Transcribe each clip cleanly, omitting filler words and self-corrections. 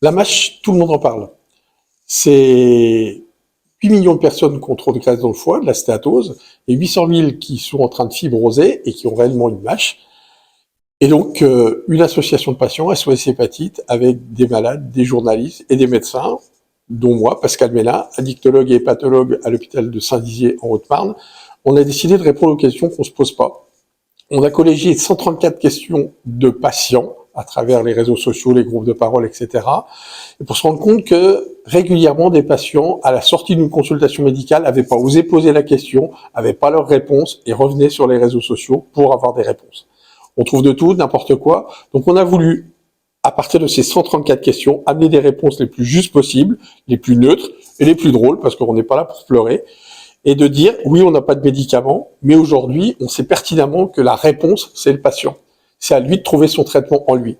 La MASH, tout le monde en parle. C'est 8 millions de personnes qui ont trop de graisse dans le foie, de la stéatose, et 800 000 qui sont en train de fibroser et qui ont réellement une MASH. Et donc, une association de patients, SOS Hépatite, avec des malades, des journalistes et des médecins, dont moi, Pascal Mella, addictologue et hépatologue à l'hôpital de Saint-Dizier en Haute-Marne, on a décidé de répondre aux questions qu'on se pose pas. On a collégié 134 questions de patients à travers les réseaux sociaux, les groupes de parole, etc. Et pour se rendre compte que régulièrement des patients, à la sortie d'une consultation médicale, n'avaient pas osé poser la question, n'avaient pas leur réponse et revenaient sur les réseaux sociaux pour avoir des réponses. On trouve de tout, n'importe quoi. Donc on a voulu, à partir de ces 134 questions, amener des réponses les plus justes possibles, les plus neutres et les plus drôles, parce qu'on n'est pas là pour pleurer, et de dire, oui, on n'a pas de médicaments, mais aujourd'hui, on sait pertinemment que la réponse, c'est le patient. C'est à lui de trouver son traitement en lui.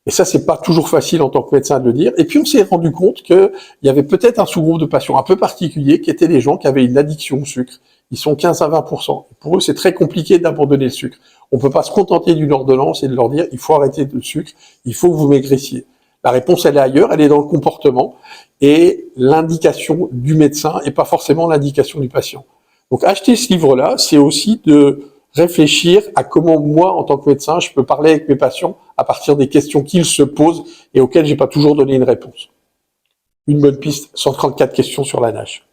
Et ça, c'est pas toujours facile en tant que médecin de le dire. Et puis, on s'est rendu compte qu'il y avait peut-être un sous-groupe de patients un peu particulier qui étaient les gens qui avaient une addiction au sucre. Ils sont 15 à 20%. Pour eux, c'est très compliqué d'abandonner le sucre. On peut pas se contenter d'une ordonnance et de leur dire, il faut arrêter le sucre, il faut que vous maigrissiez. La réponse, elle est ailleurs, elle est dans le comportement et l'indication du médecin et pas forcément l'indication du patient. Donc, acheter ce livre-là, c'est aussi de réfléchir à comment moi, en tant que médecin, je peux parler avec mes patients à partir des questions qu'ils se posent et auxquelles j'ai pas toujours donné une réponse. Une bonne piste, 134 questions sur la nage.